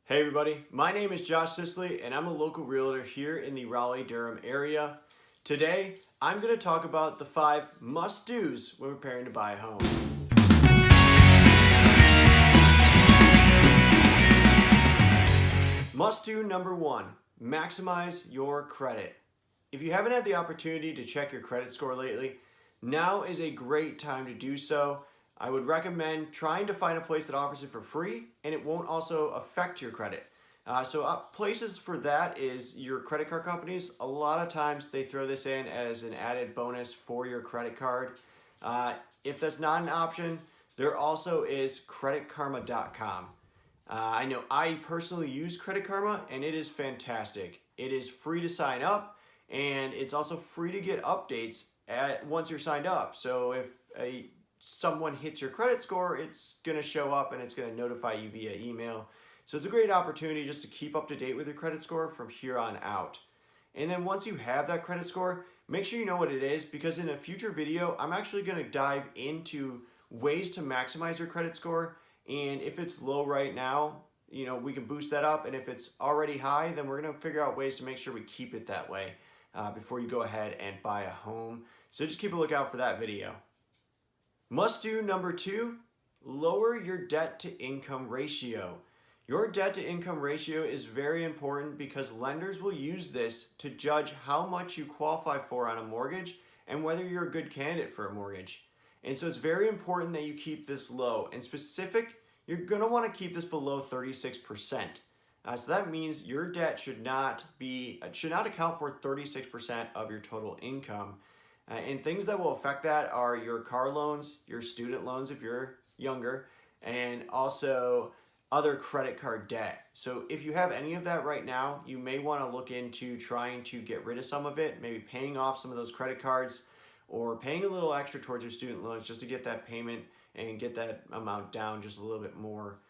Hey everybody, my name is Josh Sisley and I'm a local realtor here in the Raleigh-Durham area. Today, I'm going to talk about the 5 must-dos when preparing to buy a home. Must-do number 1, maximize your credit. If you haven't had the opportunity to check your credit score lately, now is a great time to do so. I would recommend trying to find a place that offers it for free and it won't also affect your credit. Places for that is your credit card companies. A lot of times they throw this in as an added bonus for your credit card. If that's not an option, there also is creditkarma.com. I know I personally use Credit Karma and it is fantastic. It is free to sign up and it's also free to get updates once you're signed up. So if someone hits your credit score, it's going to show up and it's going to notify you via email. So it's a great opportunity just to keep up to date with your credit score from here on out. And then once you have that credit score, make sure you know what it is, because in a future video, I'm actually going to dive into ways to maximize your credit score. And if it's low right now, we can boost that up. And if it's already high, then we're going to figure out ways to make sure we keep it that way before you go ahead and buy a home. So just keep a lookout for that video. Must do number 2, lower your debt to income ratio. Your debt to income ratio is very important because lenders will use this to judge how much you qualify for on a mortgage and whether you're a good candidate for a mortgage. And so it's very important that you keep this low. In specific, you're going to want to keep this below 36%. So that means your debt should not account for 36% of your total income. And things that will affect that are your car loans, your student loans if you're younger, and also other credit card debt. So if you have any of that right now, you may want to look into trying to get rid of some of it, maybe paying off some of those credit cards or paying a little extra towards your student loans just to get that payment and get that amount down just a little bit more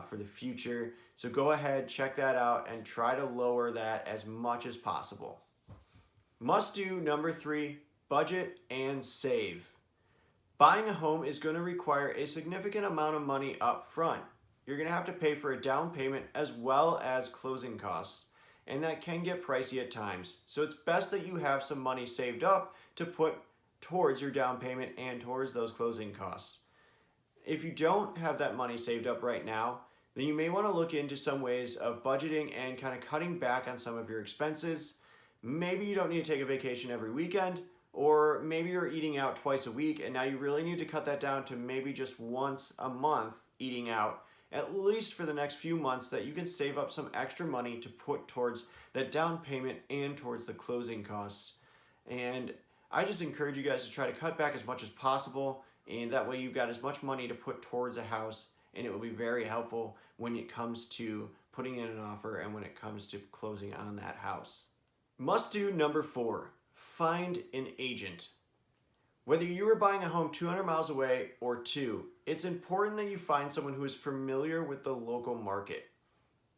for the future. So go ahead, check that out, and try to lower that as much as possible. Must do number 3, budget and save. Buying a home is going to require a significant amount of money up front. You're going to have to pay for a down payment as well as closing costs, and that can get pricey at times. So it's best that you have some money saved up to put towards your down payment and towards those closing costs. If you don't have that money saved up right now, then you may want to look into some ways of budgeting and kind of cutting back on some of your expenses. Maybe you don't need to take a vacation every weekend, or maybe you're eating out twice a week and now you really need to cut that down to maybe just once a month eating out, at least for the next few months, that you can save up some extra money to put towards that down payment and towards the closing costs. And I just encourage you guys to try to cut back as much as possible, and that way you've got as much money to put towards a house, and it will be very helpful when it comes to putting in an offer and when it comes to closing on that house. Must do number 4, find an agent. Whether you are buying a home 200 miles away or 2, it's important that you find someone who is familiar with the local market.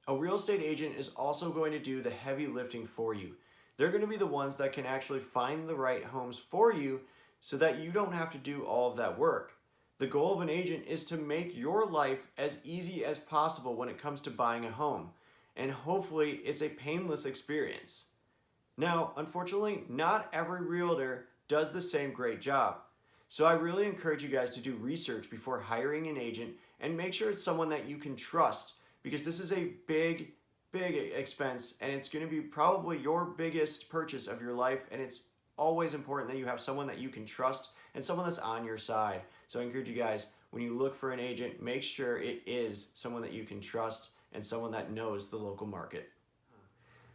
A real estate agent is also going to do the heavy lifting for you. They're going to be the ones that can actually find the right homes for you so that you don't have to do all of that work. The goal of an agent is to make your life as easy as possible when it comes to buying a home, and hopefully it's a painless experience. Now, unfortunately, not every realtor does the same great job. So I really encourage you guys to do research before hiring an agent and make sure it's someone that you can trust, because this is a big expense and it's going to be probably your biggest purchase of your life, and it's always important that you have someone that you can trust and someone that's on your side. So I encourage you guys, when you look for an agent, make sure it is someone that you can trust and someone that knows the local market.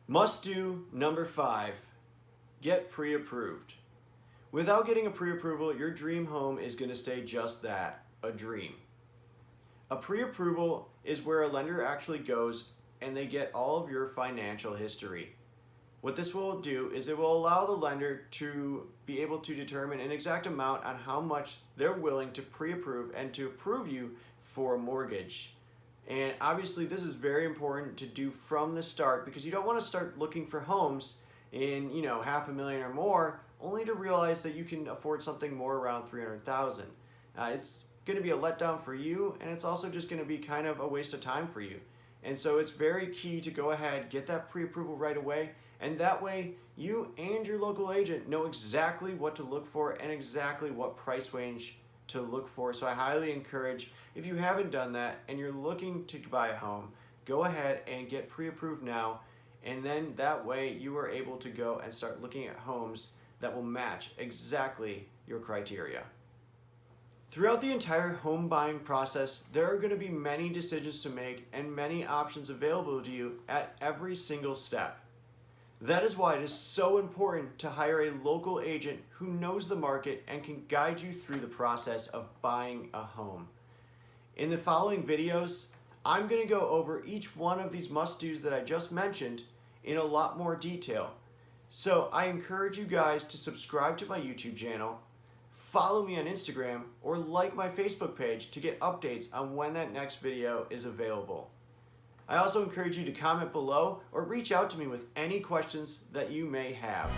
Must do number 5, get pre-approved. Without getting a pre-approval, your dream home is going to stay just that, a dream. A pre-approval is where a lender actually goes and they get all of your financial history. What this will do is it will allow the lender to be able to determine an exact amount on how much they're willing to pre-approve and to approve you for a mortgage. And obviously this is very important to do from the start, because you don't want to start looking for homes in $500,000 or more only to realize that you can afford something more around $300,000. It's going to be a letdown for you, and it's also just going to be kind of a waste of time for you. And so it's very key to go ahead, get that pre-approval right away, and that way you and your local agent know exactly what to look for and exactly what price range to look for. So I highly encourage, if you haven't done that and you're looking to buy a home, go ahead and get pre-approved now, and then that way you are able to go and start looking at homes that will match exactly your criteria. Throughout the entire home buying process, there are going to be many decisions to make and many options available to you at every single step. That is why it is so important to hire a local agent who knows the market and can guide you through the process of buying a home. In the following videos, I'm going to go over each one of these must-dos that I just mentioned in a lot more detail. So I encourage you guys to subscribe to my YouTube channel, follow me on Instagram, or like my Facebook page to get updates on when that next video is available. I also encourage you to comment below or reach out to me with any questions that you may have.